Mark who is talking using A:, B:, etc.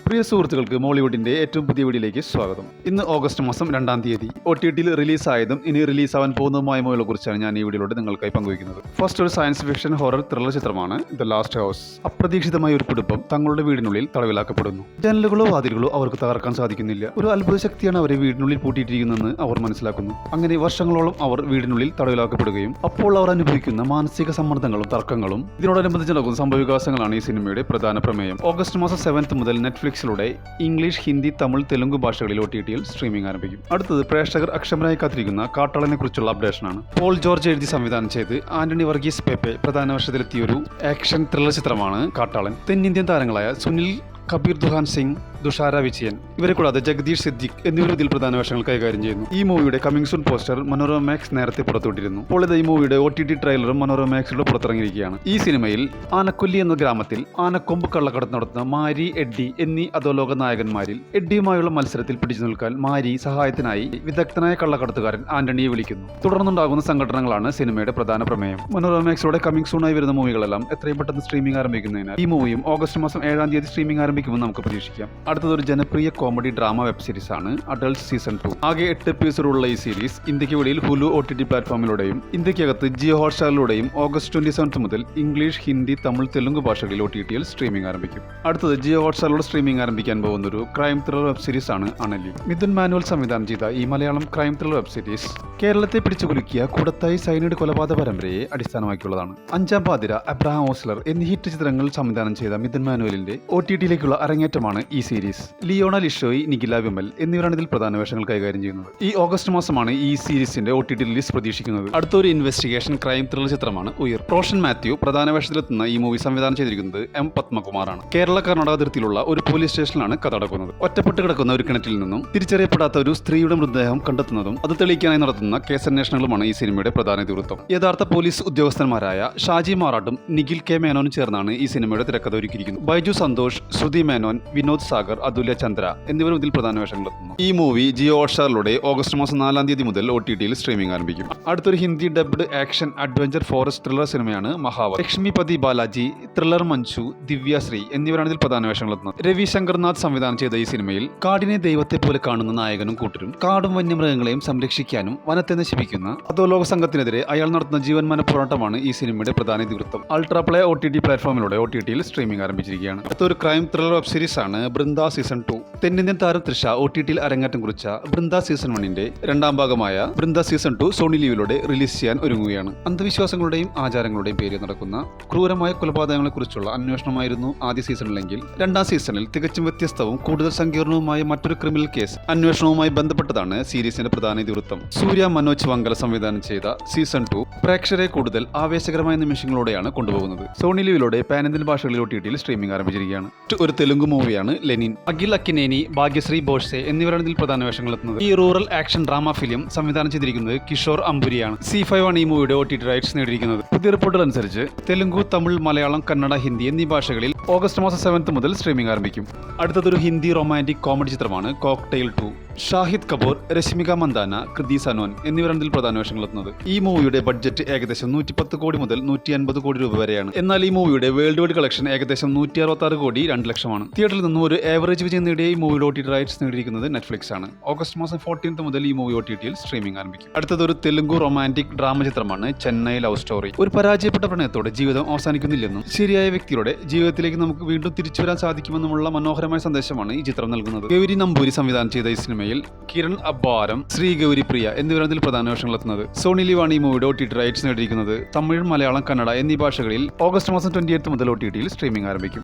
A: പ്രിയ സുഹൃത്തുക്കൾക്ക് മോളിവുഡിന്റെ ഏറ്റവും പുതിയ വീഡിയോയിലേക്ക് സ്വാഗതം. ഇന്ന് ഓഗസ്റ്റ് മാസം 2-ാം തീയതി OTTയിൽ റിലീസായതും ഇനി റിലീസാവാൻ പോകുന്നതുമായ മൂവികളെ കുറിച്ചാണ് ഞാൻ ഈ വീഡിയോയിലൂടെ നിങ്ങൾക്കായി പങ്കുവയ്ക്കുന്നത്. ഫസ്റ്റ് ഒരു സയൻസ് ഫിക്ഷൻ ഹൊറർ ത്രില്ലർ ചിത്രമാണ് ദ ലാസ്റ്റ് ഹൗസ്. അപ്രതീക്ഷിതമായ ഒരു കുടുംബം തങ്ങളുടെ വീടിനുള്ളിൽ തടവിലാക്കപ്പെടുന്നു. ജനലുകളോ വാതിലുകളോ അവർക്ക് തകർക്കാൻ സാധിക്കുന്നില്ല. ഒരു അത്ഭുത ശക്തിയാണ് അവരെ വീടിനുള്ളിൽ പൂട്ടിയിട്ടിരിക്കുന്നതെന്ന് അവർ മനസ്സിലാക്കുന്നു. അങ്ങനെ വർഷങ്ങളോളം അവർ വീടിനുള്ളിൽ തടവിലാക്കപ്പെടുകയും അപ്പോൾ അവർ അനുഭവിക്കുന്ന മാനസിക സമ്മർദ്ദങ്ങളും തർക്കങ്ങളും ഇതിനോടനുബന്ധിച്ച് നടക്കുന്ന സംഭവവികാസങ്ങളാണ് ഈ സിനിമയുടെ പ്രധാന പ്രമേയം. ഓഗസ്റ്റ് മാസം 7 മുതൽ നെറ്റ്ഫ്ലിക്സിലൂടെ ഇംഗ്ലീഷ്, ഹിന്ദി, തമിഴ്, തെലുങ്ക് ഭാഷകളിൽ OTTയിൽ സ്ട്രീമിംഗ് ആരംഭിക്കും. അടുത്തത് പ്രേക്ഷകർ അക്ഷമരായി കാത്തിരിക്കുന്ന കാട്ടാളനെ കുറിച്ചുള്ള അപ്ഡേഷനാണ്. പോൾ ജോർജ് എഴുതി സംവിധാനം ചെയ്ത് ആന്റണി വർഗീസ് പേപ്പെ പ്രധാന വേഷത്തിലെത്തിയൊരു ആക്ഷൻ ത്രില്ലർ ചിത്രമാണ് കാട്ടാളൻ. തെന്നിന്ത്യൻ താരങ്ങളായ സുനിൽ കബീർ, ദുഹാൻ സിംഗ്, തുഷാര വിജയൻ ഇവരെ കൂടാതെ ജഗദീഷ് സിദ്ദിഖ് എന്നിവർ ഇതിൽ പ്രധാന വേഷങ്ങൾ കൈകാര്യം ചെയ്യുന്നു. ഈ മൂവിയുടെ coming soon poster Manorama max നേരത്തെ പുറത്തുവിട്ടിരുന്നു. ഇപ്പോൾ ഈ മൂവിയുടെ OTT ട്രെയിലറും മനോരമ മാക്സിലൂടെ പുറത്തിറങ്ങിയിരിക്കുകയാണ്. ഈ സിനിമയിൽ ആനക്കൊല്ലി എന്ന ഗ്രാമത്തിൽ ആനക്കൊമ്പ് കള്ളക്കടത്ത് നടത്തുന്ന മാരി, എഡ്ഡി എന്നീ അധോലോക നായകന്മാരിൽ എഡ്ഡിയുമായുള്ള മത്സരത്തിൽ പിടിച്ചു നിൽക്കാൻ മാരി സഹായത്തിനായി വിദഗ്ധനായ കള്ളക്കടത്തുകാരൻ ആന്റണിയെ വിളിക്കുന്നു. തുടർന്നുണ്ടാകുന്ന സംഘടനകളാണ് സിനിമയുടെ പ്രധാന പ്രമേയം. മനോരമ മാക്സിലൂടെ കമ്മിങ് സൂൺ ആയി വരുന്ന മൂവികളെല്ലാം എത്രയും പെട്ടെന്ന് സ്ട്രീമിംഗ് ആരംഭിക്കുന്നതിനാൽ ഈ മൂവിയും ഓഗസ്റ്റ് മാസം 7-ാം തീയതി സ്ട്രീമിംഗ് ആരംഭിക്കുമെന്ന് നമുക്ക് പ്രതീക്ഷിക്കാം. അടുത്തതൊരു ജനപ്രിയ കോമഡി ഡ്രാമ വെബ് സീരീസ് ആണ് അഡൾട്ട് സീസൺ 2. ആകെ 8 എപ്പിസോഡുള്ള ഈ സീരീസ് ഇന്ത്യക്ക് വെളിയിൽ ഹുലു OTT പ്ലാറ്റ്ഫോമിലൂടെയും ഇന്ത്യക്കകത്ത് ജിയോ ഹോട്ട്സ്റ്റാറിലൂടെയും ഓഗസ്റ്റ് 27 മുതൽ ഇംഗ്ലീഷ്, ഹിന്ദി, തമിഴ്, തെലുങ്ക് ഭാഷകളിൽ OTTയിൽ സ്ട്രീമിംഗ് ആരംഭിക്കും. അടുത്തത് ജിയോ ഹോട്ട്സ്റ്റാറിലൂടെ സ്ട്രീമിംഗ് ആരംഭിക്കാൻ പോകുന്ന ഒരു ക്രൈം ത്രില്ലർ വെബ് സീരീസ് ആണ് അണലി. മിഥുൻ മാനുവൽ സംവിധാനം ചെയ്ത ഈ Malayalam crime thriller web series കേരളത്തെ പിടിച്ചുകുലുക്കിയ കൂടത്തായി സൈനൈഡ് കൊലപാതക പരമ്പരയെ അടിസ്ഥാനമാക്കിയുള്ളതാണ്. അഞ്ചാം പാതിര, അബ്രഹാം ഓസ്ലർ എന്നീ ഹിറ്റ് ചിത്രങ്ങൾ സംവിധാനം ചെയ്ത മിഥുൻ മാനുവലിന്റെ OTTയിലേക്കുള്ള അരങ്ങേറ്റമാണ് ഈ സീരീസ്. ലിയോണ ലിഷോയ്, നിഖില വിമൽ എന്നിവരാണ് ഇതിൽ പ്രധാന വേഷങ്ങൾ കൈകാര്യം ചെയ്യുന്നത്. ഈ ഓഗസ്റ്റ് മാസമാണ് ഈ സീരീസിന്റെ OTT റിലീസ് പ്രതീക്ഷിക്കുന്നത്. അടുത്തൊരു ഇൻവെസ്റ്റിഗേഷൻ ക്രൈം ത്രില്ലർ ചിത്രമാണ് ഉയർ. റോഷൻ മാത്യു പ്രധാന വേഷത്തിലെത്തുന്ന ഈ മൂവി സംവിധാനം ചെയ്തിരിക്കുന്നത് M. പത്മകുമാറാണ്. കേരള കർണാടക അതിർത്തിയിലുള്ള ഒരു പോലീസ് സ്റ്റേഷനിലാണ് കഥ നടക്കുന്നത്. ഒറ്റപ്പെട്ട് കിടക്കുന്ന ഒരു കിണറ്റിൽ നിന്നും തിരിച്ചറിയപ്പെടാത്ത ഒരു സ്ത്രീയുടെ മൃതദേഹം കണ്ടെത്തുന്നതും അത് തെളിയിക്കാനായി നടത്തുന്ന കേസന്വേഷണങ്ങളുമാണ് ഈ സിനിമയുടെ പ്രധാന ഇതിവൃത്തം. യഥാർത്ഥ പോലീസ് ഉദ്യോഗസ്ഥന്മാരായ ഷാജി മാറാട്ടും നിഖിൽ K. മേനോനും ചേർന്നാണ് ഈ സിനിമയുടെ തിരക്കഥ ഒരുക്കിയിരിക്കുന്നത്. ബൈജു സന്തോഷ്, ശ്രുതി മേനോൻ, വിനോദ് സാഗർ, അതുല്യ ചന്ദ്ര എന്നിവരും ഇതിൽ പ്രധാന വേഷങ്ങളെത്തുന്നു. ഈ മൂവി ജിയോ ഹോട്ട്സ്റ്റാറിലൂടെ ഓഗസ്റ്റ് മാസം 4-ാം തീയതി മുതൽ OTTയിൽ സ്ട്രീമിംഗ് ആരംഭിക്കും. അടുത്തൊരു Hindi dubbed action adventure forest thriller സിനിമയാണ് മഹാവർ. ലക്ഷ്മിപതി ബാലാജി, ത്രില്ലർ മഞ്ജു, ദിവ്യശ്രീ എന്നിവരാണ് ഇതിൽ പ്രധാന വേഷങ്ങളെത്തുന്നത്. രവിശങ്കർനാഥ് സംവിധാനം ചെയ്ത ഈ സിനിമയിൽ കാടിനെ ദൈവത്തെ പോലെ കാണുന്ന നായകനും കൂട്ടരും കാടും വന്യമൃഗങ്ങളെയും സംരക്ഷിക്കാനും വനത്തെ നശിപ്പിക്കുന്ന അധോലോക സംഘത്തിനെതിരെ അയാൾ നടത്തുന്ന ജീവന്മരണ പോരാട്ടമാണ് ഈ സിനിമയുടെ പ്രധാന ഇതിവൃത്തം. അൾട്രാ പ്ലേ OTT പ്ലാറ്റ്ഫോമിലൂടെ OTTയിൽ സ്ട്രീമിംഗ് ആരംഭിച്ചിരിക്കുകയാണ്. അടുത്തൊരു ക്രൈം ത്രില്ലർ വെബ് സീരീസ് ആണ് ബൃന്ദ സീസൺ 2. തെന്നിന്ത്യൻ താരം തൃഷ OTTയിൽ അരങ്ങേറ്റം കുറിച്ച ബൃന്ദ സീസൺ 1ന്റെ 2-ാം ഭാഗമായ ബൃന്ദ സീസൺ 2 സോണി ലീവിലൂടെ റിലീസ് ചെയ്യാൻ ഒരുങ്ങുകയാണ്. അന്ധവിശ്വാസങ്ങളുടെയും ആചാരങ്ങളുടെയും പേരിൽ നടക്കുന്ന ക്രൂരമായ കൊലപാതകങ്ങളെ കുറിച്ചുള്ള അന്വേഷണമായിരുന്നു ആദ്യ സീസണിലെങ്കിൽ 2-ാം സീസണിൽ തികച്ചും വ്യത്യസ്തവും കൂടുതൽ സങ്കീർണവുമായ മറ്റൊരു ക്രിമിനൽ കേസ് അന്വേഷണവുമായി ബന്ധപ്പെട്ടതാണ് സീരീസിന്റെ പ്രധാന ഇതിവൃത്തം. സൂര്യ മനോജ് വങ്കല സംവിധാനം ചെയ്ത സീസൺ 2 പ്രേക്ഷകരെ കൂടുതൽ ആവേശകരമായ നിമിഷങ്ങളോടെയാണ് കൊണ്ടുപോകുന്നത്. സോണി ലീവിലൂടെ പാൻ ഇന്ത്യൻ ഭാഷകളിൽ OTTയിൽ സ്ട്രീമിംഗ് ആരംഭിച്ചിരിക്കുകയാണ്. ഒരു തെലുങ്ക് മൂവിയാണ് ലെനിൻ. അഖിൽ അക്കിനേനി, ഭാഗ്യശ്രീ ബോഷ്സെ എന്നിവരാണ് ഇതിൽ പ്രധാന വേഷങ്ങളെത്തുന്നത്. ഈ റൂറൽ ആക്ഷൻ ഡ്രാമ ഫിലിം സംവിധാനം ചെയ്തിരിക്കുന്നത് കിഷോർ അംബുരിയാണ്. C5 ആണ് ഈ മൂവിയുടെ OTT റൈറ്റ്സ് നേടിയിരിക്കുന്നത്. പുതിയ റിപ്പോർട്ടുകൾ അനുസരിച്ച് തെലുങ്ക്, തമിഴ്, മലയാളം, കന്നഡ, ഹിന്ദി എന്നീ ഭാഷകളിൽ ഓഗസ്റ്റ് മാസം 7 മുതൽ സ്ട്രീമിംഗ് ആരംഭിക്കും. അടുത്തതൊരു ഹിന്ദി റൊമാന്റിക് കോമഡി ചിത്രമാണ് കോക്ടെയിൽ 2. ഷാഹിദ് കപൂർ, രശ്മിക മന്ദാന, കൃതി സനോൻ എന്നിവരാണ് ഇതിൽ പ്രധാന വേഷങ്ങളെത്തുന്നത്. ഈ മൂവിയുടെ ബഡ്ജറ്റ് ഏകദേശം 110 കോടി മുതൽ 150 കോടി രൂപ വരെയാണ്. എന്നാൽ ഈ മൂവിയുടെ വേൾഡ് വൈഡ് കളക്ഷൻ ഏകദേശം 166 കോടി 2 ലക്ഷമാണ്. തിയേറ്ററിൽ നിന്നും ഒരു ആവറേജ് വിജയം നേടിയ ഈ മൂവിയുടെ OTT റൈറ്റ്സ് നേടിയിരിക്കുന്നത് നെറ്റ്ഫ്ലിക്സ് ആണ്. ഓഗസ്റ്റ് മാസം 14 മുതൽ ഈ മൂവി OTTയിൽ സ്ട്രീമിംഗ് ആരംഭിക്കും. അടുത്തതൊരു തെലുങ്ക് റൊമാന്റിക് ഡ്രാമ ചിത്രമാണ് ചെന്നൈ ലവ് സ്റ്റോറി. ഒരു പരാജയപ്പെട്ട പ്രണയത്തോടെ ജീവിതം അവസാനിക്കുന്നില്ലെന്നും ശരിയായ വ്യക്തിയുടെ ജീവിതത്തിലേക്ക് നമുക്ക് വീണ്ടും തിരിച്ചു വരാൻ സാധിക്കുമെന്നുമുള്ള മനോഹരമായ സന്ദേശമാണ് ഈ ചിത്രം നൽകുന്നത്. ഗൗരി നമ്പൂരി സംവിധാനം ചെയ്ത ഈ സിനിമയിൽ കിരൺ അബ്ബാരം, ശ്രീ ഗൗരി പ്രിയ എന്നിവരാണ് ഇതിൽ പ്രധാന വേഷങ്ങളെത്തുന്നത്. സോണി ലീവാണ് ഈ മൂവിയുടെ OTT റൈറ്റ്സ് നേടിയിരിക്കുന്നത്. തമിഴ്, മലയാളം, കന്നഡ എന്നീ ഭാഷകളിൽ ഓഗസ്റ്റ് മാസം 28 മുതൽ OTTയിൽ സ്ട്രീമിംഗ് ആരംഭിക്കും.